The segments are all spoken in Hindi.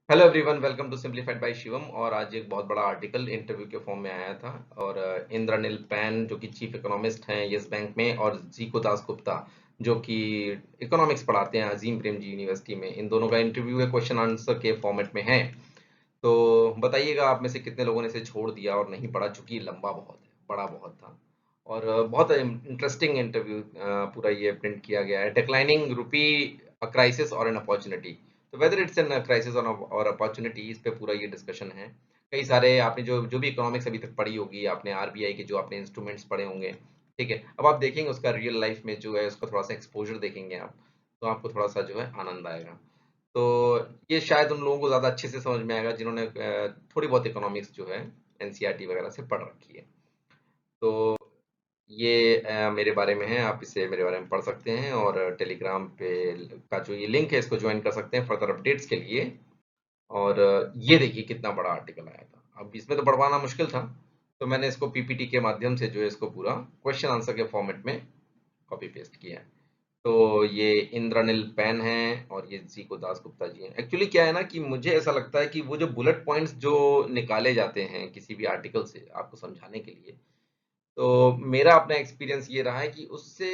Hello everyone, welcome to simplified by Shivam. और आज एक बहुत बड़ा आर्टिकल इंटरव्यू के फॉर्म में आया था। और इंद्रनील पैन जो कि चीफ इकोनॉमिस्ट हैं यस बैंक में, और जीको दास गुप्ता जो कि इकोनॉमिक्स पढ़ाते हैं अजीम प्रेमजी यूनिवर्सिटी में, इन दोनों का इंटरव्यू है, क्वेश्चन आंसर के फॉर्मेट में है। तो बताइएगा आप में से कितने लोगों ने इसे छोड़ दिया और नहीं पढ़ा, चूंकि लंबा बहुत है, बड़ा बहुत था। और बहुत इंटरेस्टिंग इंटरव्यू पूरा ये प्रिंट किया गया है। डिक्लाइनिंग रूपी, अ क्राइसिस और एन अपॉर्चुनिटी। तो वेदर इट्स एन क्राइसिस और अपॉर्चुनिटी, इस पे पूरा ये डिस्कशन है। कई सारे आपने जो जो भी इकोनॉमिक्स अभी तक पढ़ी होगी, आपने आरबीआई के जो आपने इंस्ट्रूमेंट्स पढ़े होंगे, ठीक है, अब आप देखेंगे उसका रियल लाइफ में जो है उसका थोड़ा सा एक्सपोजर देखेंगे आप, तो आपको थोड़ा सा जो है आनंद आएगा। तो ये शायद उन लोगों को ज़्यादा अच्छे से समझ में आएगा जिन्होंने थोड़ी बहुत इकोनॉमिक्स जो है एनसीईआरटी वगैरह से पढ़ रखी है। तो ये मेरे बारे में है, आप इसे मेरे बारे में पढ़ सकते हैं, और टेलीग्राम पे का जो ये लिंक है इसको ज्वाइन कर सकते हैं फर्दर अपडेट्स के लिए। और ये देखिए कितना बड़ा आर्टिकल आया था। अब इसमें तो बढ़वाना मुश्किल था, तो मैंने इसको पीपीटी के माध्यम से जो है इसको पूरा क्वेश्चन आंसर के फॉर्मेट में कॉपी पेस्ट किया है। तो ये इंद्रनील पैन है और ये जीको दास गुप्ता जी हैं। एक्चुअली क्या है ना कि मुझे ऐसा लगता है कि वो जो बुलेट पॉइंट्स जो निकाले जाते हैं किसी भी आर्टिकल से आपको समझाने के लिए, तो मेरा अपना एक्सपीरियंस ये रहा है कि उससे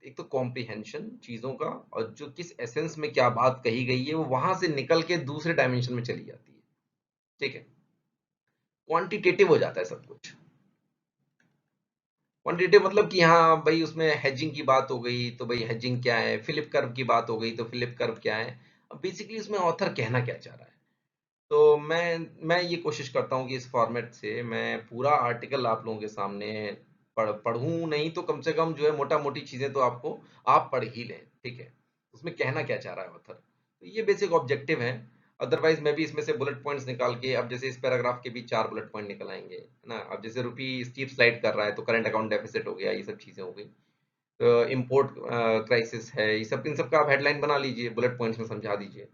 एक तो कॉम्प्रिहेंशन चीज़ों का, और जो किस एसेंस में क्या बात कही गई है वो वहां से निकल के दूसरे डायमेंशन में चली जाती है। ठीक है, क्वांटिटेटिव हो जाता है सब कुछ। क्वांटिटेटिव मतलब कि हाँ भाई, उसमें हेजिंग की बात हो गई तो भाई हेजिंग क्या है, फिलिप कर्व की बात हो गई तो फिलिप कर्व क्या है। अब बेसिकली उसमें ऑथर कहना क्या चाह रहा है। तो मैं ये कोशिश करता हूँ कि इस फॉर्मेट से मैं पूरा आर्टिकल आप लोगों के सामने पढ़ूं नहीं तो कम से कम जो है मोटा मोटी चीजें तो आपको आप पढ़ ही लें। ठीक है, उसमें कहना क्या चाह रहा है ऑथर, तो ये बेसिक ऑब्जेक्टिव है। अदरवाइज मैं भी इसमें से बुलेट पॉइंट्स निकाल के, अब जैसे इस पैराग्राफ के भी 4 बुलेट पॉइंट निकल आएंगे, है ना। अब जैसे रुपी स्टीप स्लाइड कर रहा है तो करंट अकाउंट डेफिसिट हो गया, ये सब चीजें हो गई। इम्पोर्ट क्राइसिस है, ये सब इन सब का आप हेडलाइन बना लीजिए, बुलेट पॉइंट्स में समझा दीजिए।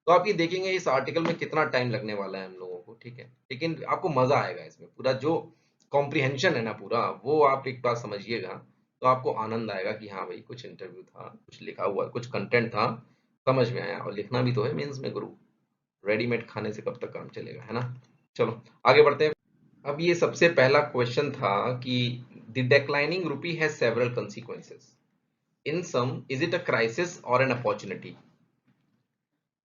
तो आप ये देखेंगे इस आर्टिकल में कितना टाइम लगने वाला है हम लोगों को, ठीक है, लेकिन आपको मजा आएगा इसमें। पूरा जो कॉम्प्रिहेंशन है ना पूरा, वो आप एक बार समझिएगा तो आपको आनंद आएगा कि हाँ भाई कुछ इंटरव्यू था, कुछ लिखा हुआ, कुछ कंटेंट था, समझ में आया। और लिखना भी तो है मेंस में गुरु, रेडीमेड खाने से कब तक काम चलेगा, है ना। चलो आगे बढ़ते हैं। अब ये सबसे पहला क्वेश्चन था कि द डिक्लाइनिंग रूपी has several consequences, in some is it a crisis और एन अपॉर्चुनिटी।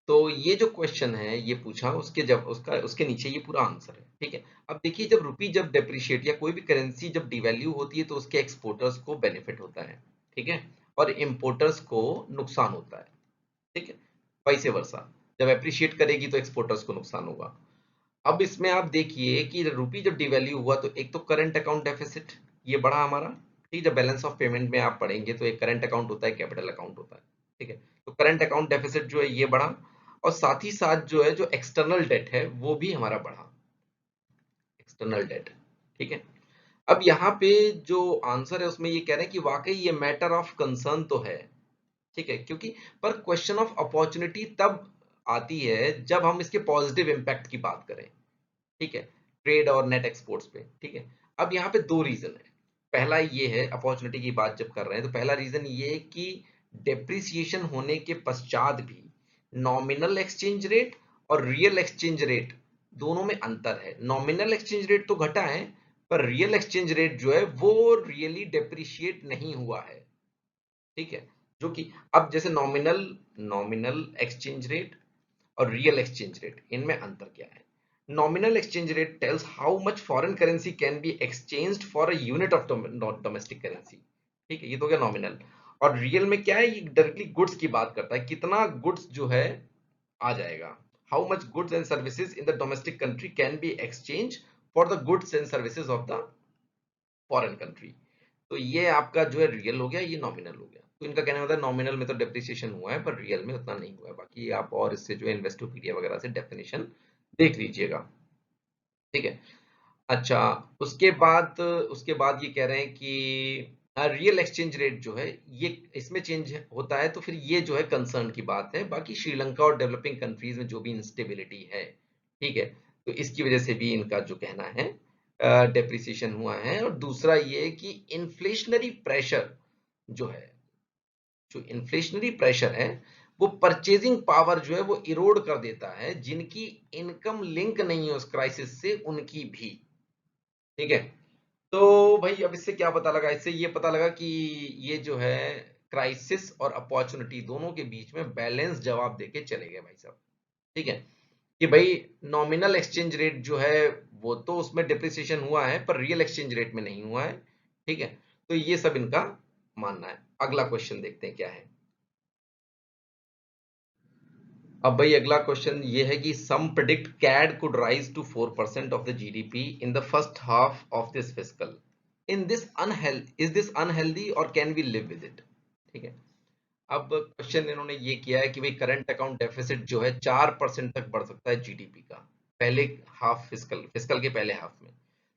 तो ये जो क्वेश्चन है ये पूछा, उसके जब उसका उसके नीचे ये पूरा आंसर है। ठीक है, अब देखिए जब रुपी जब डेप्रिशिएट या कोई भी करेंसी जब डिवैल्यू होती है तो उसके एक्सपोर्टर्स को बेनिफिट होता है, ठीक है, और इंपोर्टर्स को नुकसान होता है। ठीक है, वैसे वर्षा जब एप्रिशिएट करेगी तो एक्सपोर्टर्स को नुकसान होगा। अब इसमें आप देखिए कि रुपी जब डिवैल्यू हुआ तो एक तो करंट अकाउंट डेफिसिट ये बढ़ा हमारा। ठीक है, जब बैलेंस ऑफ पेमेंट में आप पढ़ेंगे तो एक करंट अकाउंट होता है, कैपिटल अकाउंट होता है। ठीक है, तो करंट अकाउंट डेफिसिट जो है ये बढ़ा, और साथ ही साथ जो है जो एक्सटर्नल डेट है वो भी हमारा बढ़ा, एक्सटर्नल डेट। ठीक है, अब यहाँ पे जो आंसर है उसमें ये कह रहे हैं कि वाकई ये मैटर ऑफ कंसर्न तो है। ठीक है, क्योंकि पर क्वेश्चन ऑफ अपॉर्चुनिटी तब आती है जब हम इसके पॉजिटिव इम्पैक्ट की बात करें। ठीक है, ट्रेड और नेट एक्सपोर्ट्स पे। ठीक है, अब यहाँ पे दो रीजन है। पहला ये है, अपॉर्चुनिटी की बात जब कर रहे हैं तो पहला रीजन ये है कि डेप्रिसिएशन होने के पश्चात भी नॉमिनल एक्सचेंज रेट और रियल एक्सचेंज रेट दोनों में अंतर है। नॉमिनल एक्सचेंज रेट तो घटा है, पर रियल एक्सचेंज रेट जो है वो रियली डेप्रिशिएट नहीं हुआ है। ठीक है, जो कि अब जैसे नॉमिनल नॉमिनल एक्सचेंज रेट और रियल एक्सचेंज रेट, इनमें अंतर क्या है। Nominal exchange rate tales how much foreign currency can be exchanged for a unit of domestic currency. ठीक है, ये तो हो गया नॉमिनल। और रियल में क्या है, ये डायरेक्टली गुड्स की बात करता है, कितना गुड्स जो है आ जाएगा। How much goods and services in the domestic country can be exchange for the goods and services of the foreign country. तो ये आपका जो है रियल हो गया, ये नॉमिनल हो गया। तो इनका कहना होता है नॉमिनल में तो डेप्रिसिएशन हुआ है पर रियल में उतना नहीं हुआ है। बाकी आप और इससे जो है इन्वेस्टोपीडिया वगैरह से डेफिनेशन देख लीजिएगा। ठीक है, अच्छा, उसके बाद ये कह रहे हैं कि रियल एक्सचेंज रेट जो है ये इसमें चेंज होता है, तो फिर ये जो है कंसर्न की बात है। बाकी श्रीलंका और डेवलपिंग कंट्रीज में जो भी इंस्टेबिलिटी है, ठीक है, तो इसकी वजह से भी इनका जो कहना है डेप्रिसिएशन हुआ है। और दूसरा ये कि इन्फ्लेशनरी प्रेशर जो है, जो इन्फ्लेशनरी प्रेशर है वो परचेजिंग पावर जो है वो इरोड कर देता है, जिनकी इनकम लिंक नहीं है उस क्राइसिस से, उनकी भी। ठीक है, तो भाई अब इससे क्या पता लगा, इससे ये पता लगा कि ये जो है क्राइसिस और अपॉर्चुनिटी दोनों के बीच में बैलेंस जवाब देके चले गए भाई साहब। ठीक है, कि भाई नॉमिनल एक्सचेंज रेट जो है वो तो उसमें डिप्रिसिएशन हुआ है, पर रियल एक्सचेंज रेट में नहीं हुआ है। ठीक है, तो ये सब इनका मानना है। अगला क्वेश्चन देखते हैं क्या है। अब भाई अगला क्वेश्चन ये है कि some predict CAD could rise to 4% of the GDP in the first half of this fiscal, in this unhealth is this unhealthy और can we live with it. ठीक है, अब क्वेश्चन इन्होंने ये किया है कि भाई करंट अकाउंट डेफिसिट जो है 4% तक बढ़ सकता है जीडीपी का, पहले हाफ फिस्कल फिस्कल के पहले हाफ में।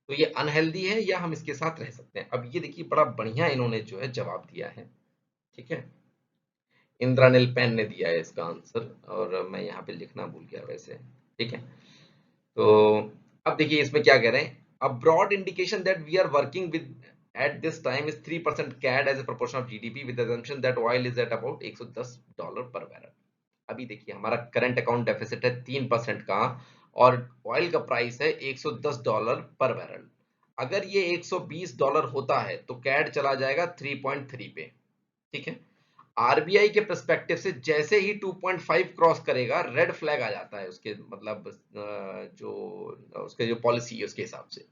तो ये अनहेल्दी है या हम इसके साथ रह सकते हैं? अब ये देखिए बड़ा बढ़िया इन्होंने जो है जवाब दिया है। ठीक है, इंद्रानिल पैन ने दिया है इसका आंसर, और मैं यहाँ पे लिखना भूल गया वैसे। ठीक है, तो अब देखिए इसमें क्या कह रहे हैं। A broad indication that we are working with at this time is 3% CAD as a proportion of GDP with the assumption that oil is at about $110 per barrel। अभी देखिए हमारा करंट अकाउंट डेफिसिट है 3% का, और ऑयल का प्राइस है $110 पर बैरल। अगर ये $120 होता है तो कैड चला जाएगा 3.3 पे। ठीक है, आरबीआई के पर्सपेक्टिव से जैसे ही 2.5 क्रॉस करेगा रेड फ्लैग आ जाता है उसके, मतलब जो उसके जो पॉलिसी है उसके हिसाब से।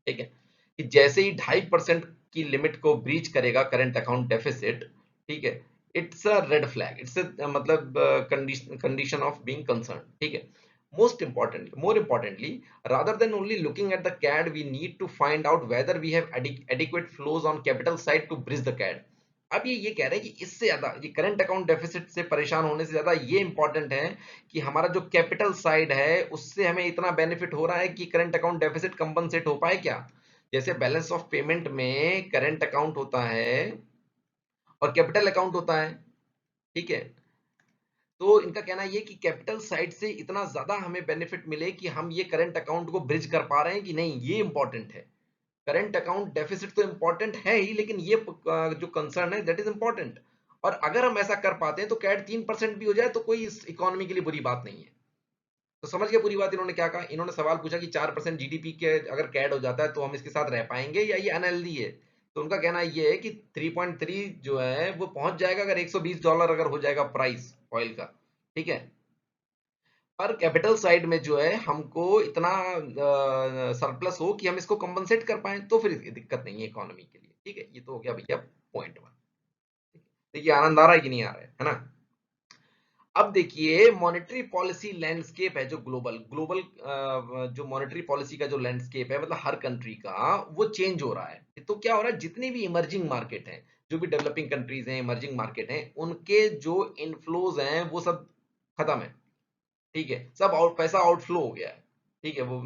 ठीक है, कि जैसे ही 2.5% की लिमिट को ब्रीच करेगा करंट अकाउंट डेफिसिट, ठीक है, it's a red flag, it's मतलब कंडीशन ऑफ बीइंग कंसर्न। ठीक है, more importantly, rather than only looking at the CAD, we need to find out whether we have adequate flows on capital side to bridge the CAD। अब ये कह रहे हैं कि इससे ज्यादा, ये करंट अकाउंट डेफिसिट से परेशान होने से ज्यादा ये इंपॉर्टेंट है कि हमारा जो कैपिटल साइड है उससे हमें इतना बेनिफिट हो रहा है कि करंट अकाउंट डेफिसिट कंपनसेट हो पाए क्या। जैसे बैलेंस ऑफ पेमेंट में करंट अकाउंट होता है और कैपिटल अकाउंट होता है। ठीक है, तो इनका कहना ये कि कैपिटल साइड से इतना ज्यादा हमें बेनिफिट मिले कि हम ये करंट अकाउंट को ब्रिज कर पा रहे हैं कि नहीं, ये इंपॉर्टेंट है। करंट अकाउंट डेफिसिट तो इंपॉर्टेंट है ही, लेकिन ये जो कंसर्न है दैट इज इंपॉर्टेंट। और अगर हम ऐसा कर पाते हैं तो कैड 3% भी हो जाए तो कोई इस इकोनॉमी के लिए बुरी बात नहीं है। तो समझ गए पूरी बात। इन्होंने क्या कहा, इन्होंने सवाल पूछा कि 4% जीडीपी के अगर कैड हो जाता है तो हम इसके साथ रह पाएंगे या ये अनहेल्दी है। तो उनका कहना ये है कि 3.3 जो है वो पहुंच जाएगा अगर $120 अगर हो जाएगा प्राइस ऑयल का। ठीक है, पर कैपिटल साइड में जो है हमको इतना सरप्लस हो कि हम इसको कंपनसेट कर पाए तो फिर दिक्कत नहीं है इकोनॉमी के लिए। ठीक है, ये तो हो गया भैया पॉइंट वन। देखिए आनंद आ रहा है कि नहीं आ रहा है ना। अब देखिए मॉनेटरी पॉलिसी लैंडस्केप है जो ग्लोबल ग्लोबल जो मॉनेटरी पॉलिसी का जो लैंडस्केप है, मतलब हर कंट्री का, वो चेंज हो रहा है। तो क्या हो रहा है, जितनी भी इमर्जिंग मार्केट हैं, जो भी डेवलपिंग कंट्रीज हैं, इमर्जिंग मार्केट हैं, उनके जो इनफ्लोज हैं वो सब खत्म है। ठीक है, सब पैसा आउटफ्लो हो गया है। ठीक है, वो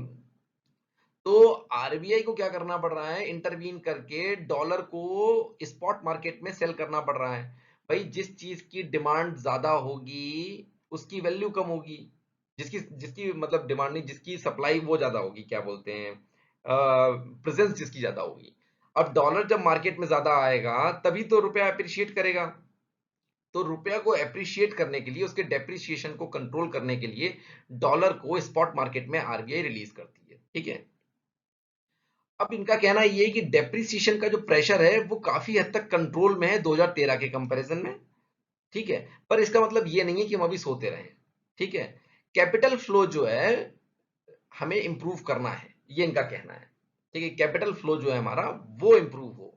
तो आरबीआई को क्या करना पड़ रहा है, इंटरवीन करके डॉलर को स्पॉट मार्केट में सेल करना पड़ रहा है। भाई जिस चीज की डिमांड ज्यादा होगी उसकी वैल्यू कम होगी, जिसकी जिसकी मतलब डिमांड नहीं, जिसकी सप्लाई वो ज्यादा होगी, क्या बोलते हैं, प्रेजेंस जिसकी ज्यादा होगी। अब डॉलर जब मार्केट में ज्यादा आएगा तभी तो रुपया अप्रिशिएट करेगा। तो रुपया को एप्रिशिएट करने के लिए, उसके डेप्रिसिएशन को कंट्रोल करने के लिए डॉलर को स्पॉट मार्केट में आरबीआई रिलीज करती है। ठीक है, अब इनका कहना ये है कि डेप्रिसिएशन का जो प्रेशर है वो काफी हद तक कंट्रोल में है 2013 के कंपैरिजन में। ठीक है, पर इसका मतलब ये नहीं है कि हम अभी सोते रहें। ठीक है, कैपिटल फ्लो जो है हमें इंप्रूव करना है, ये इनका कहना है। ठीक है, कैपिटल फ्लो जो है हमारा वो इंप्रूव हो।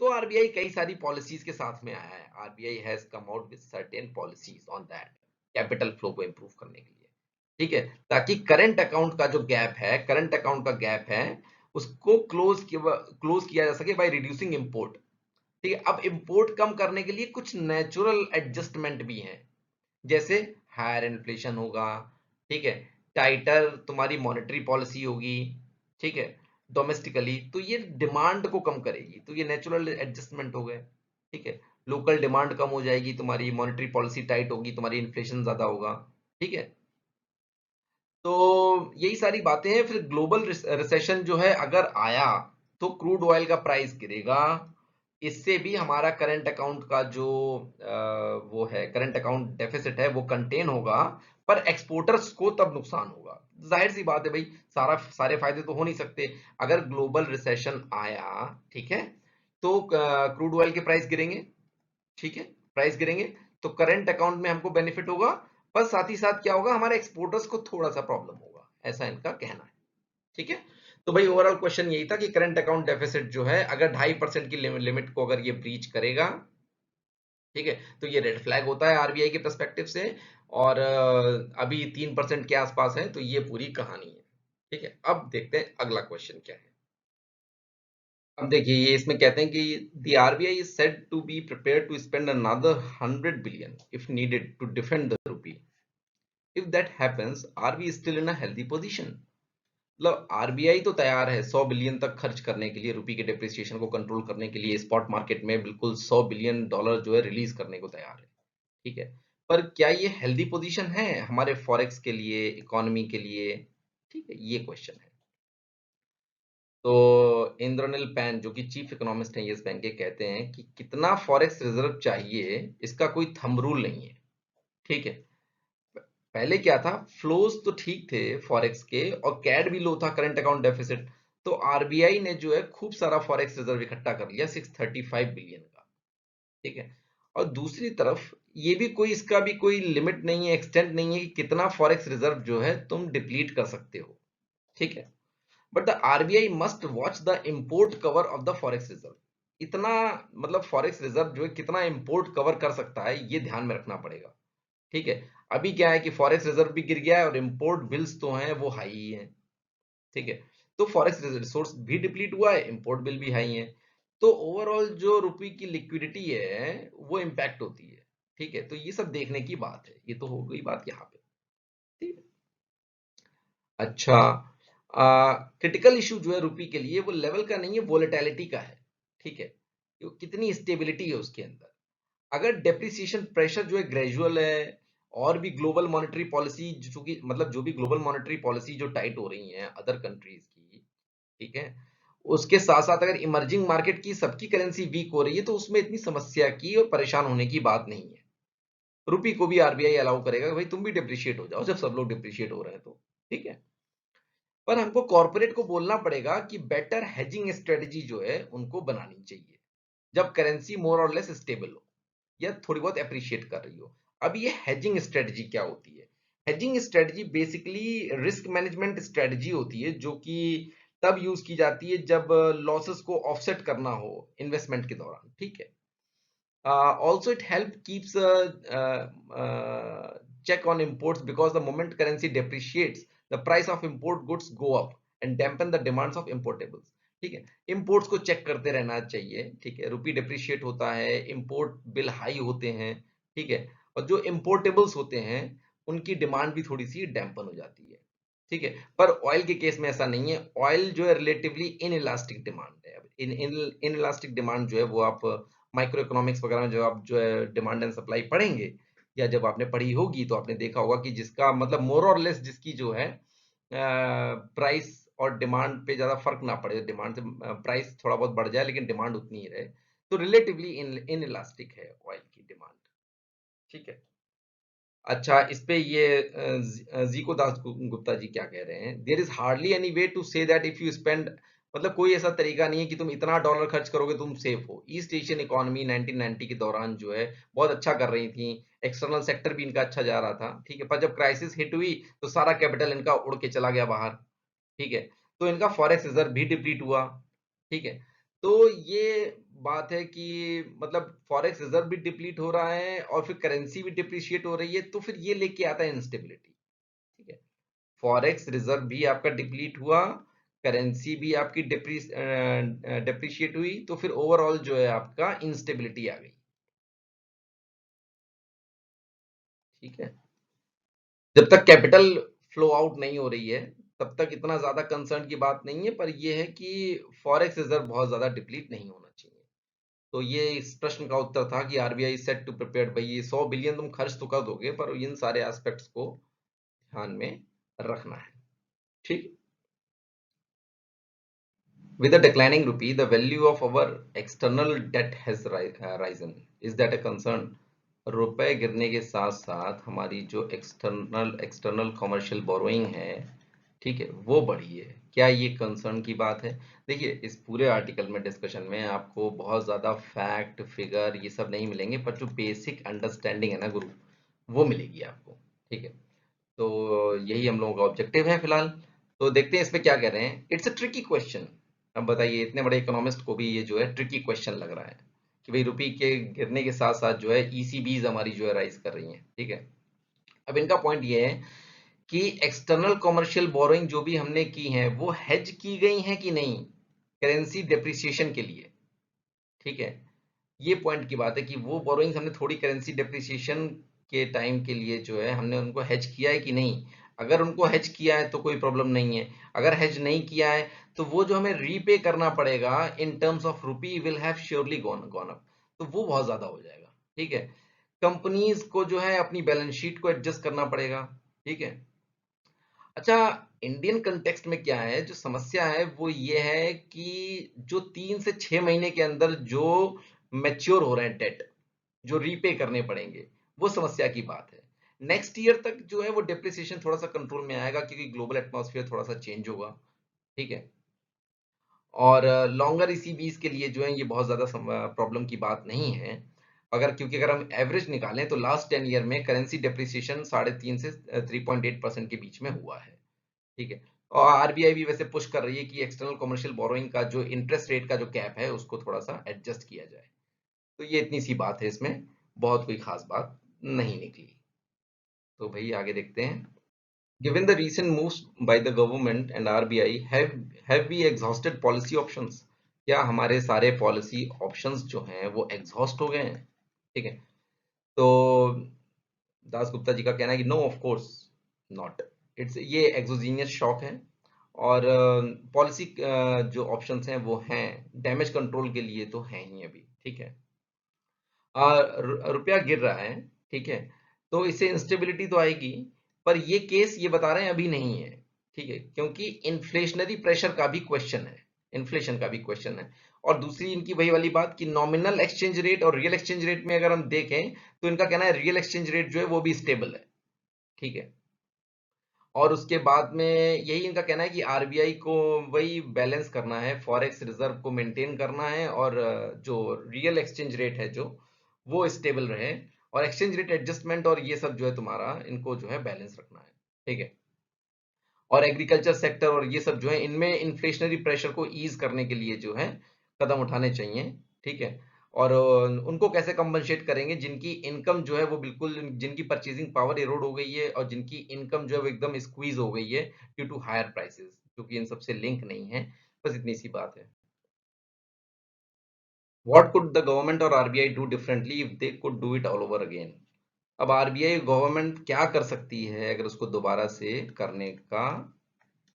तो आरबीआई कई सारी पॉलिसीज के साथ में आया है। RBI has come out with certain policies on that, capital flow को इंप्रूव करने के लिए। ठीक है, ताकि करंट अकाउंट का जो गैप है, करंट अकाउंट का गैप है, उसको क्लोज किया जा सके बाय रिड्यूसिंग इंपोर्ट। ठीक है, अब इंपोर्ट कम करने के लिए कुछ नेचुरल एडजस्टमेंट भी हैं, जैसे हायर इन्फ्लेशन होगा। ठीक है, टाइटर तुम्हारी मॉनेटरी पॉलिसी होगी। ठीक है, डोमेस्टिकली तो ये डिमांड को कम करेगी, तो ये नेचुरल एडजस्टमेंट हो गए। ठीक है, लोकल डिमांड कम हो जाएगी, तुम्हारी मॉनेटरी पॉलिसी टाइट होगी, तुम्हारी इन्फ्लेशन ज्यादा होगा। ठीक है, तो यही सारी बातें हैं। फिर ग्लोबल रिसेशन जो है अगर आया तो क्रूड ऑयल का प्राइस गिरेगा, इससे भी हमारा करंट अकाउंट का जो वो है, करंट अकाउंट डेफिसिट है, वो कंटेन होगा, पर एक्सपोर्टर्स को तब नुकसान होगा। जाहिर सी बात है भाई, सारे फायदे तो हो नहीं सकते। अगर ग्लोबल रिसेशन आया, ठीक है, तो क्रूड ऑयल के प्राइस गिरेंगे, ठीक है, प्राइस गिरेंगे, तो करंट अकाउंट में हमको बेनिफिट होगा, पर साथ ही साथ क्या होगा, हमारे एक्सपोर्टर्स को थोड़ा सा प्रॉब्लम होगा, ऐसा इनका कहना है। ठीक है, तो भाई ओवरऑल क्वेश्चन यही था कि करंट अकाउंट डेफिसिट जो है, अगर 2.5% की लिमिट को अगर ये ब्रीच करेगा, ठीक है, तो ये रेड फ्लैग होता है आरबीआई के पर्सपेक्टिव से। और अभी 3% के आसपास है, तो ये पूरी कहानी है। ठीक है, अब देखते हैं अगला क्वेश्चन क्या है। अब देखिए, ये इसमें कहते हैं कि the RBI is said to be prepared to spend another 100 billion if needed to defend the rupee. If that happens, are we still in a healthy position? मतलब आरबीआई तो तैयार है 100 बिलियन तक खर्च करने के लिए, रुपये के डेप्रिसिएशन को कंट्रोल करने के लिए, स्पॉट मार्केट में बिल्कुल $100 बिलियन जो है रिलीज करने को तैयार है। ठीक है, पर क्या ये हेल्दी पोजीशन है हमारे फॉरेक्स के लिए, इकोनॉमी के लिए? ठीक है, ये क्वेश्चन है। तो इंद्रनील पैन जो कि चीफ इकोनॉमिस्ट हैं यस बैंक के, कहते हैं कि कितना फॉरेक्स रिजर्व चाहिए, इसका कोई थंब रूल नहीं है। ठीक है, पहले क्या था, फ्लोज तो ठीक थे फॉरेक्स के, और कैड भी लो था, करंट अकाउंट डेफिसिट। तो आरबीआई ने जो है खूब सारा फॉरेक्स रिजर्व इकट्ठा कर लिया, 635 बिलियन का। ठीक है, और दूसरी तरफ ये भी कोई, इसका भी कोई लिमिट नहीं है, एक्सटेंट नहीं है कि कितना फॉरेक्स रिजर्व जो है तुम डिप्लीट कर सकते हो। ठीक है, but the RBI must watch the import cover of the forex reserve. इतना, मतलब फॉरेक्स रिजर्व जो है कितना इंपोर्ट कवर कर सकता है, ये ध्यान में रखना पड़ेगा। ठीक है, अभी क्या है कि फॉरेक्स रिजर्व भी गिर गया है, और इंपोर्ट बिल्स तो हैं वो हाई ही हैं। ठीक है, तो फॉरेक्स रिसोर्स भी डिप्लीट हुआ है, इंपोर्ट बिल भी हाई है, तो ओवरऑल जो रुपये की लिक्विडिटी है वो इम्पैक्ट होती है। ठीक है, तो ये सब देखने की बात है, ये तो हो गई बात यहाँ पे। ठीक है, अच्छा, क्रिटिकल इशू जो है रुपये के लिए, वो लेवल का नहीं है, वोलेटिलिटी का है। ठीक है, कितनी स्टेबिलिटी है उसके अंदर। अगर डेप्रिसिएशन प्रेशर जो है ग्रेजुअल है, और भी ग्लोबल मॉनेटरी पॉलिसी जो कि, मतलब जो भी ग्लोबल मॉनेटरी पॉलिसी जो टाइट हो रही है अदर कंट्रीज की, ठीक है, उसके साथ साथ अगर इमर्जिंग मार्केट की सबकी करेंसी वीक हो रही है, तो उसमें इतनी समस्या की और परेशान होने की बात नहीं है। रुपी को भी आरबीआई अलाउ करेगा कि भाई तुम भी डिप्रिशिएट हो जाओ, जब सब लोग डिप्रिशिएट हो रहे हैं तो। ठीक है, पर हमको कॉर्पोरेट को बोलना पड़ेगा कि बेटर हेजिंग स्ट्रेटजी जो है उनको बनानी चाहिए, जब करेंसी मोर और लेस स्टेबल हो या थोड़ी बहुत अप्रिशिएट कर रही हो। अब ये हेजिंग स्ट्रेटजी क्या होती है? Hedging strategy basically risk management strategy होती है, जो कि तब यूज की जाती है जब लॉसेस को ऑफसेट करना हो इन्वेस्टमेंट के दौरान। ठीक है, also it help keeps check on imports, because the moment currency depreciates, the price of import goods go up and dampen the demands of importables. ठीक है, इंपोर्ट्स को चेक करते रहना चाहिए। ठीक है, रुपी डिप्रिशिएट होता है, इंपोर्ट बिल हाई होते हैं। ठीक है, और जो इंपोर्टेबल्स होते हैं उनकी डिमांड भी थोड़ी सी डैम्पन हो जाती है। ठीक है, पर ऑयल के केस में ऐसा नहीं है, ऑयल जो है रिलेटिवली इन इलास्टिक डिमांड है। अब इन इलास्टिक डिमांड जो है वो आप माइक्रो इकोनॉमिक्स वगैरह में, जब आप जो है डिमांड एंड सप्लाई पढ़ेंगे, या जब आपने पढ़ी होगी, तो आपने देखा होगा कि जिसका मतलब मोर और लेस, जिसकी जो है प्राइस और डिमांड पे ज्यादा फर्क ना पड़े, डिमांड से प्राइस थोड़ा बहुत बढ़ जाए लेकिन डिमांड उतनी ही रहे, तो रिलेटिवली इन इलास्टिक है ऑयल की डिमांड। ठीक है, अच्छा, इस पे ये जीको दास गुप्ता जी क्या कह रहे हैं, there is hardly any way to say that if you spend, मतलब कोई ऐसा तरीका नहीं है कि तुम इतना डॉलर खर्च करोगे तुम सेफ हो। ईस्ट एशियन इकोनॉमी 1990 के दौरान जो है बहुत अच्छा कर रही थी, एक्सटर्नल सेक्टर भी इनका अच्छा जा रहा था। ठीक है, पर जब क्राइसिस हिट हुई तो सारा कैपिटल इनका उड़ के चला गया बाहर। ठीक है, तो इनका फॉरेक्स रिजर्व भी डिप्लीट हुआ। ठीक है, तो ये बात है कि मतलब फॉरेक्स रिजर्व भी डिप्लीट हो रहा है, और फिर करेंसी भी डिप्रिशिएट हो रही है, तो फिर ये लेके आता है इंस्टेबिलिटी। ठीक है, फॉरेक्स रिजर्व भी आपका डिप्लीट हुआ, करेंसी भी आपकी डिप्रिशिएट हुई, तो फिर ओवरऑल जो है आपका इंस्टेबिलिटी आ गई। ठीक है, जब तक कैपिटल फ्लो आउट नहीं हो रही है, तब तक इतना ज्यादा कंसर्न की बात नहीं है, पर यह है कि फॉरेक्स रिजर्व बहुत ज्यादा डिप्लीट नहीं होना चाहिए। तो ये इस प्रश्न का उत्तर था कि आरबीआई सेट टू प्रिपेयर, भाई ये 100 बिलियन तुम खर्च तो कर दोगे, पर इन सारे एस्पेक्ट्स को ध्यान में रखना है। ठीक। With a declining rupee, the value of our external debt has risen. Is that a concern? रुपए गिरने के साथ साथ हमारी जो एक्सटर्नल कमर्शियल बोरोइंग है, ठीक है, वो बढ़ी है। क्या ये कंसर्न की बात है? देखिए, इस पूरे आर्टिकल में डिस्कशन में आपको बहुत ज़्यादा फैक्ट फिगर ये सब नहीं मिलेंगे, पर जो बेसिक अंडरस्टैंडिंग है ना गुरु, वो मिलेगी आपको। ठीक है, तो यही हम लोगों का ऑब्जेक्टिव है फिलहाल। तो देखते हैं इसमें क्या कह रहे हैं। It's a tricky question. अब बताइए, इतने बड़े इकोनॉमिस्ट को भी ये जो है ट्रिकी क्वेश्चन लग रहा है कि भाई रुपये के गिरने के साथ साथ जो है ईसीबीज हमारी जो है राइज कर रही हैं। ठीक है, अब इनका पॉइंट ये है कि एक्सटर्नल कमर्शियल बोरोइंग जो भी हमने की है वो हेज की गई हैं कि नहीं, करेंसी डेप्रिसिएशन के लिए। ठीक है, ये पॉइंट की बात है कि वो बोरोइंग्स हमने थोड़ी करेंसी डेप्रिसिएशन के टाइम के लिए जो है हमने उनको हेज किया है कि नहीं। अगर उनको हेज किया है तो कोई प्रॉब्लम नहीं है, अगर हेज नहीं किया है तो वो जो हमें रीपे करना पड़ेगा in terms of rupee will have surely gone up, तो वो बहुत ज्यादा हो जाएगा। ठीक है, कंपनीज को जो है अपनी बैलेंस शीट को एडजस्ट करना पड़ेगा। ठीक है, अच्छा, इंडियन कंटेक्स्ट में क्या है, जो समस्या है वो ये है कि जो 3 से 6 महीने के अंदर जो मैच्योर हो रहे हैं डेट, जो रीपे करने पड़ेंगे, वो समस्या की बात है। नेक्स्ट ईयर तक जो है वो डिप्रिसिएशन थोड़ा सा कंट्रोल में आएगा क्योंकि ग्लोबल एटमॉस्फेयर थोड़ा सा चेंज होगा। ठीक है, और लॉन्गर ईसीबीज के लिए जो है ये बहुत ज्यादा प्रॉब्लम की बात नहीं है। क्योंकि अगर हम एवरेज निकालें तो लास्ट 10 ईयर में करेंसी डिप्रिसिएशन 3.5 से 3.8% के बीच में हुआ है। ठीक है, और आरबीआई भी वैसे पुश कर रही है कि एक्सटर्नल कमर्शियल बोरोइंग का जो इंटरेस्ट रेट का जो कैप है उसको थोड़ा सा एडजस्ट किया जाए। तो ये इतनी सी बात है, इसमें बहुत कोई खास बात नहीं निकली। तो भाई आगे देखते हैं। Given the recent moves by the government and RBI, have we exhausted policy options? क्या हमारे सारे पॉलिसी ऑप्शंस जो हैं वो एग्जॉस्ट हो गए हैं? ठीक है, तो दास गुप्ता जी का कहना है कि नो ऑफ कोर्स नॉट। ये एक्सोजीनियस शॉक है, और पॉलिसी जो ऑप्शंस हैं वो हैं डैमेज कंट्रोल के लिए तो हैं ही अभी। ठीक है, रुपया गिर रहा है, ठीक है, तो इससे इंस्टेबिलिटी तो आएगी, पर ये केस ये बता रहे हैं अभी नहीं है। ठीक है, क्योंकि इन्फ्लेशनरी प्रेशर का भी क्वेश्चन है, इन्फ्लेशन का भी क्वेश्चन है। और दूसरी इनकी वही वाली बात कि नॉमिनल एक्सचेंज रेट और रियल एक्सचेंज रेट में अगर हम देखें तो इनका कहना है रियल एक्सचेंज रेट जो है वो भी स्टेबल है। ठीक है, और उसके बाद में यही इनका कहना है कि आरबीआई को वही बैलेंस करना है, फॉरेक्स रिजर्व को मेंटेन करना है, और जो रियल एक्सचेंज रेट है जो वो स्टेबल रहे, और एक्सचेंज रेट एडजस्टमेंट और ये सब जो है तुम्हारा इनको जो है बैलेंस रखना है। ठीक है, और एग्रीकल्चर सेक्टर और ये सब जो है इनमें इन्फ्लेशनरी प्रेशर को ईज करने के लिए जो है कदम उठाने चाहिए। ठीक है, और उनको कैसे कंपनसेट करेंगे जिनकी इनकम जो है वो बिल्कुल, जिनकी परचेजिंग पावर इरोड हो गई है और जिनकी इनकम जो है वो एकदम स्क्वीज हो गई है ड्यू टू हायर प्राइसेस, क्योंकि इन सबसे लिंक नहीं है। बस इतनी सी बात है। व्हाट कुड द गवर्नमेंट और RBI do differently if they could do it all over again? अब आरबीआई गवर्नमेंट क्या कर सकती है अगर उसको दोबारा से करने का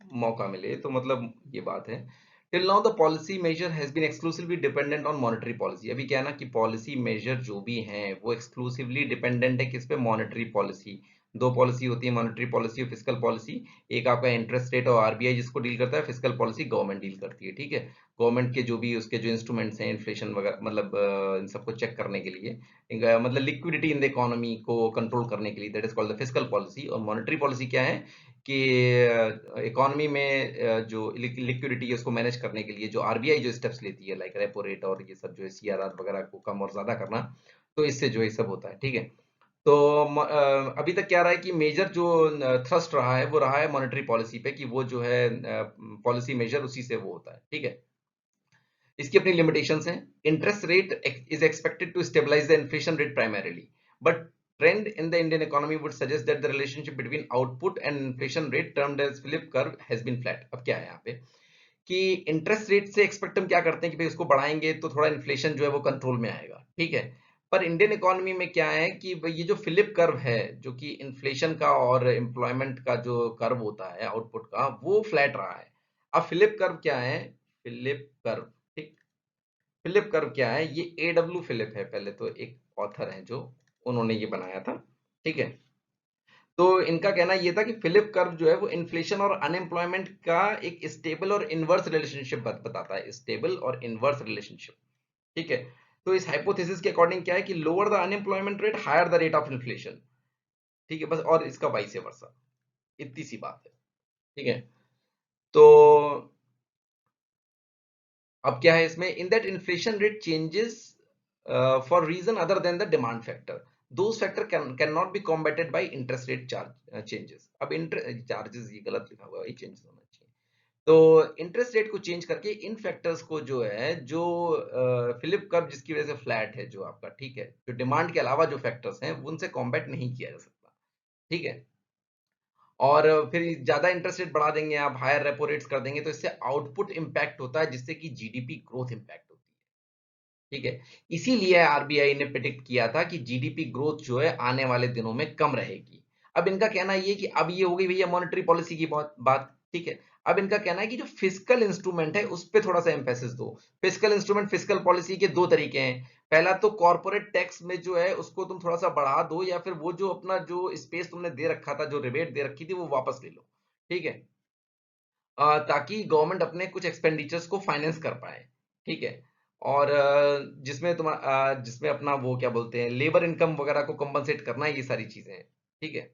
मौका मिले, तो मतलब ये बात है। Till now the policy measure has been exclusively dependent on monetary policy. अभी क्या है ना कि पॉलिसी मेजर जो भी हैं वो एक्सक्लूसिवली डिपेंडेंट है किस पे? Monetary policy. दो पॉलिसी होती है, मॉनेटरी पॉलिसी और फिस्कल पॉलिसी। एक आपका इंटरेस्ट रेट और आरबीआई जिसको डील करता है, फिस्कल पॉलिसी गवर्नमेंट डील करती है। ठीक है, गवर्नमेंट के जो भी उसके जो इंस्ट्रूमेंट्स हैं इन्फ्लेशन वगैरह, मतलब इन सबको चेक करने के लिए, मतलब लिक्विडिटी इन द इकोनॉमी को कंट्रोल करने के लिए, that is called the fiscal policy. और मॉनेटरी पॉलिसी क्या है कि इकोनॉमी में जो लिक्विडिटी है उसको मैनेज करने के लिए जो आरबीआई जो स्टेप्स लेती है, लाइक रेपो रेट और ये सब जो है सीआरआर वगैरह को कम और ज्यादा करना, तो इससे जो है सब होता है। ठीक है, तो अभी तक क्या रहा है कि मेजर जो थ्रस्ट रहा है वो रहा है मॉनेटरी पॉलिसी पे, कि वो जो है पॉलिसी मेजर उसी से वो होता है। ठीक है, इसकी अपनी लिमिटेशंस हैं। Interest rate is expected to stabilise the inflation rate primarily, but trend in the Indian economy would suggest that the relationship between output and inflation rate termed as Philip curve has been flat. अब क्या है यहाँ पे कि इंटरेस्ट रेट से एक्सपेक्ट हम क्या करते हैं कि भाई उसको बढ़ाएंगे तो थोड़ा इन्फ्लेशन जो है वो कंट्रोल में आएगा। ठीक है, पर इंडियन इकोनॉमी में क्या है कि भाई ये जो फिलिप कर्व है जो कि इन्फ्लेशन का और एम्प्लॉयमेंट का जो कर्व होता है आउटपुट का, वो फ्लैट रहा है। अब फिलिप कर्व क्या है? फिलिप कर्व, ठीक, फिलिप कर्व क्या है? ये एडब्ल्यू फिलिप है, पहले तो एक ऑथर है जो उन्होंने ये बनाया था। ठीक है, तो इनका कहना ये था कि फिलिप कर्व जो है वो इन्फ्लेशन और अनएम्प्लॉयमेंट का एक स्टेबल और इनवर्स रिलेशनशिप बताता है, स्टेबल और इनवर्स रिलेशनशिप। ठीक है। तो इस हाइपोथेसिस के अकॉर्डिंग क्या है कि lower the unemployment rate higher the rate of inflation. ठीक है, बस, और इसका वाइस वर्सा, इतनी सी बात है। ठीक है। तो अब क्या है इसमें, in that inflation rate changes for reason other than the demand factor, those factor can not be combated by interest rate charge changes. अब चार्जेस ये गलत लिखा हुआ है, ये चेंजेस होना चाहिए। तो इंटरेस्ट रेट को चेंज करके इन फैक्टर्स को जो है, जो फिलिप कर्व जिसकी वजह से फ्लैट है जो आपका, ठीक है, जो डिमांड के अलावा जो फैक्टर्स हैं उनसे कॉम्बैट नहीं किया जा सकता। ठीक है। और फिर ज्यादा इंटरेस्ट रेट बढ़ा देंगे आप, हायर रेपो रेट्स कर देंगे, तो इससे आउटपुट इंपैक्ट होता है, जिससे कि जीडीपी ग्रोथ इंपैक्ट होती है। ठीक है। इसीलिए आरबीआई ने प्रेडिक्ट किया था कि जीडीपी ग्रोथ जो है आने वाले दिनों में कम रहेगी। अब इनका कहना ये कि अब ये हो गई भैया मॉनेटरी पॉलिसी की बहुत बात। ठीक है। अब इनका कहना है कि जो फिस्कल इंस्ट्रूमेंट है उस पे थोड़ा सा एम्फेसिस दो। फिस्कल इंस्ट्रूमेंट, फिस्कल पॉलिसी के दो तरीके हैं। पहला तो कॉर्पोरेट टैक्स में जो है उसको तुम थोड़ा सा बढ़ा दो, या फिर वो जो अपना जो स्पेस तुमने दे रखा था, जो रिबेट दे रखी थी, वो वापस ले लो। ठीक है। ताकि गवर्नमेंट अपने कुछ एक्सपेंडिचर्स को फाइनेंस कर पाए। ठीक है। और जिसमें अपना वो क्या बोलते हैं, लेबर इनकम वगैरह को कंपनसेट करना है, ये सारी चीजें हैं। ठीक है।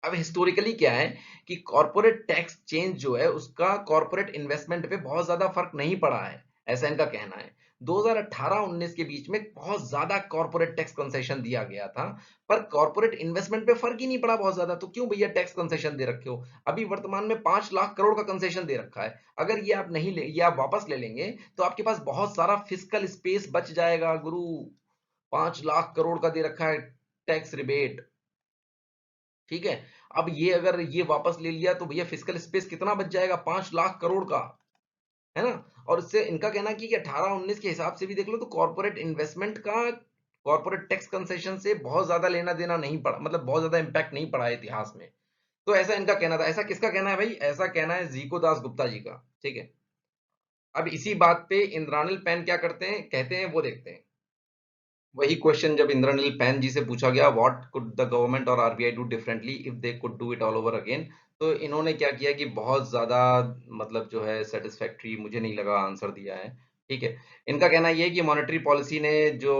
अब हिस्टोरिकली क्या है कि कॉर्पोरेट टैक्स चेंज जो है उसका कॉर्पोरेट इन्वेस्टमेंट पे बहुत ज्यादा फर्क नहीं पड़ा है, ऐसा इनका कहना है। 2018-19 के बीच में बहुत ज्यादा कॉर्पोरेट टैक्स कंसेशन दिया गया था, पर कॉर्पोरेट इन्वेस्टमेंट पे फर्क ही नहीं पड़ा बहुत ज्यादा, तो क्यों भैया टैक्स कंसेशन दे रखे हो? अभी वर्तमान में 5 लाख करोड़ का कंसेशन दे रखा है। अगर ये आप नहीं ले, ये आप वापस ले लेंगे, तो आपके पास बहुत सारा फिजिकल स्पेस बच जाएगा गुरु। 5 लाख करोड़ का दे रखा है टैक्स रिबेट। ठीक है। अब ये अगर ये वापस ले लिया तो भैया फिजिकल स्पेस कितना बच जाएगा, 5 लाख करोड़ का, है ना? और इससे इनका कहना है कि 18-19 के हिसाब से भी देख लो तो कॉर्पोरेट इन्वेस्टमेंट का कॉर्पोरेट टैक्स कंसेशन से बहुत ज्यादा लेना देना नहीं पड़ा, मतलब बहुत ज्यादा इंपैक्ट नहीं पड़ा है इतिहास में। तो ऐसा इनका कहना था। ऐसा किसका कहना है भाई? ऐसा कहना है जीको दास गुप्ता जी का। ठीक है। अब इसी बात पे इंद्रानिल पैन क्या करते हैं, कहते हैं, वो देखते हैं। वही क्वेश्चन जब इंद्रनील पैन जी से पूछा गया, व्हाट कुड द गवर्नमेंट और RBI do differently if they could do it all over again, तो इन्होंने क्या किया कि बहुत ज्यादा, मतलब जो है सेटिस्फैक्टरी मुझे नहीं लगा आंसर दिया है। ठीक है। इनका कहना यह है कि मॉनेटरी पॉलिसी ने जो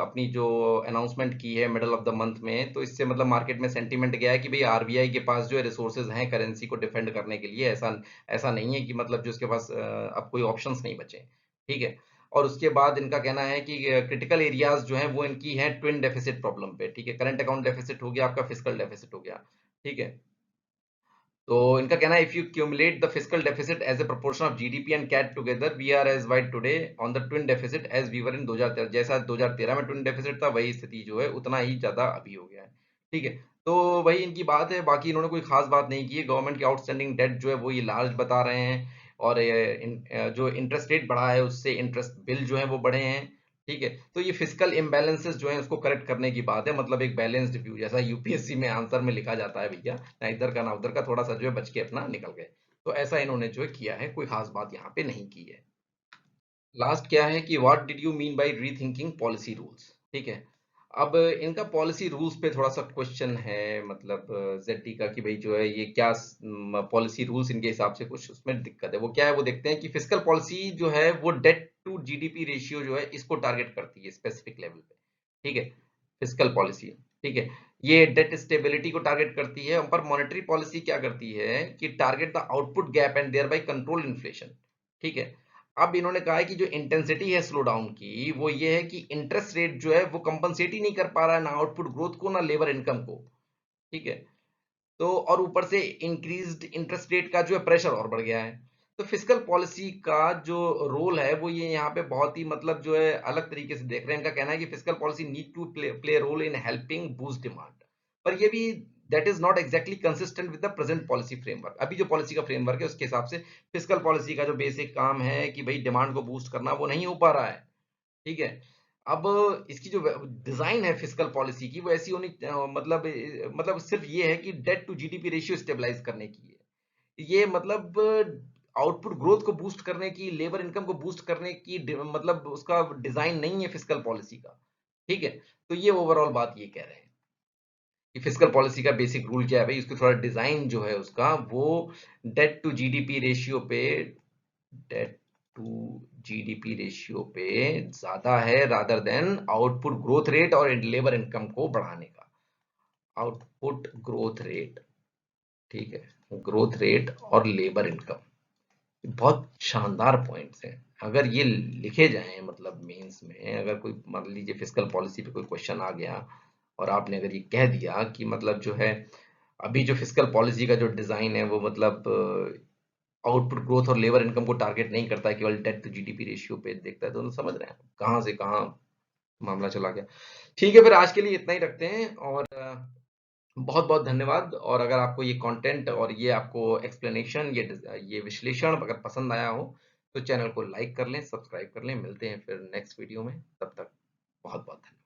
अपनी जो अनाउंसमेंट की है मिडल ऑफ द मंथ में, तो इससे मतलब मार्केट में सेंटीमेंट गया है कि भाई आरबीआई के पास जो है रिसोर्सेज हैं करेंसी को डिफेंड करने के लिए, ऐसा ऐसा नहीं है कि मतलब जो उसके पास अब कोई ऑप्शंस नहीं बचे। ठीक है। और उसके बाद इनका कहना है कि क्रिटिकल एरियाज जो हैं वो इनकी हैं ट्विन डेफिसिट प्रॉब्लम पे। ठीक है। करंट अकाउंट डेफिसिट हो गया, आपका फिस्कल डेफिसिट हो गया। ठीक है। तो इनका कहना है if you cumulate the fiscal deficit as a proportion of GDP and CAD together, we are as wide today on the twin deficit as we were in 2013। जैसा 2013 में ट्विन डेफिसिट था, वही स्थिति जो है उतना ही ज्यादा अभी हो गया है। ठीक है। तो वही इनकी बात है, बाकी इन्होंने कोई खास बात नहीं की है। गवर्नमेंट की आउटस्टैंडिंग डेट जो है वो ये लार्ज बता रहे हैं, और जो इंटरेस्ट रेट बढ़ा है उससे इंटरेस्ट बिल जो है वो बढ़े हैं। ठीक है। तो ये फिजिकल इम्बैलेंसेस जो है उसको करेक्ट करने की बात है, मतलब एक बैलेंस्ड व्यू, जैसा यूपीएससी में आंसर में लिखा जाता है भैया, ना इधर का ना उधर का, थोड़ा सा जो है बच के अपना निकल गए। तो ऐसा इन्होंने जो है किया है, कोई खास बात यहाँ पे नहीं की है। लास्ट क्या है कि what did you mean by rethinking policy rules. ठीक है। अब इनका पॉलिसी रूल्स पे थोड़ा सा क्वेश्चन है, मतलब जेडडी का, कि भाई जो है ये क्या पॉलिसी रूल्स इनके हिसाब से कुछ उसमें दिक्कत है। वो क्या है, वो देखते हैं कि फिजिकल पॉलिसी जो है वो डेट टू जीडीपी रेशियो जो है इसको टारगेट करती है स्पेसिफिक लेवल पे। ठीक है। Physical policy. ठीक है। ये डेट स्टेबिलिटी को टारगेट करती है, पर मॉनेटरी पॉलिसी क्या करती है कि target the output gap and thereby control inflation. ठीक है। अब इन्होंने कहा है कि जो इंटेंसिटी है स्लो डाउन की, वो ये है कि इंटरेस्ट रेट जो है वो कंपनसेट ही नहीं कर पा रहा है, ना आउटपुट ग्रोथ को ना लेबर इनकम को। ठीक है। तो और ऊपर से इंक्रीज्ड इंटरेस्ट रेट का जो है प्रेशर और बढ़ गया है। तो फिजिकल पॉलिसी का जो रोल है वो ये यहाँ पे बहुत ही, मतलब जो है अलग तरीके से देख रहे हैं। इनका कहना है कि physical policy need to play role in helping boost demand, पर ये भी that is not exactly consistent with the present policy framework. अभी जो पॉलिसी का फ्रेमवर्क है उसके हिसाब से फिजिकल पॉलिसी का जो बेसिक काम है कि भाई डिमांड को बूस्ट करना, वो नहीं हो पा रहा है। ठीक है। अब इसकी जो डिजाइन है फिजिकल पॉलिसी की, वो ऐसी होनी मतलब सिर्फ ये है कि debt to GDP ratio stabilise करने की है। ये मतलब आउटपुट ग्रोथ को बूस्ट करने की, लेबर इनकम को बूस्ट करने की मतलब उसका डिजाइन नहीं है फिजिकल पॉलिसी का। ठीक है। तो ये ओवरऑल बात ये कह रहे हैं। कि फिस्कल पॉलिसी का बेसिक रूल क्या है भाई, उसकी थोड़ा डिजाइन जो है उसका वो डेट टू जीडीपी रेशियो पे, डेट टू जीडीपी रेशियो पे ज्यादा है rather than output growth rate और लेबर इनकम को बढ़ाने का। आउटपुट ग्रोथ रेट, ठीक है, ग्रोथ रेट और लेबर इनकम, बहुत शानदार पॉइंट्स हैं। अगर ये लिखे जाएं, मतलब मेंस में अगर कोई मान लीजिए फिस्कल पॉलिसी पे कोई क्वेश्चन आ गया और आपने अगर ये कह दिया कि मतलब जो है अभी जो फिस्कल पॉलिसी का जो डिजाइन है वो मतलब आउटपुट ग्रोथ और लेबर इनकम को टारगेट नहीं करता है, केवल डेट टू जीडीपी रेशियो पे देखता है, तो समझ रहे हैं कहाँ से कहाँ मामला चला गया। ठीक है, फिर आज के लिए इतना ही रखते हैं, और बहुत बहुत धन्यवाद। और अगर आपको ये कंटेंट और ये आपको एक्सप्लेनेशन, ये विश्लेषण अगर पसंद आया हो तो चैनल को लाइक कर लें, सब्सक्राइब कर लें। मिलते हैं फिर नेक्स्ट वीडियो में, तब तक बहुत बहुत धन्यवाद।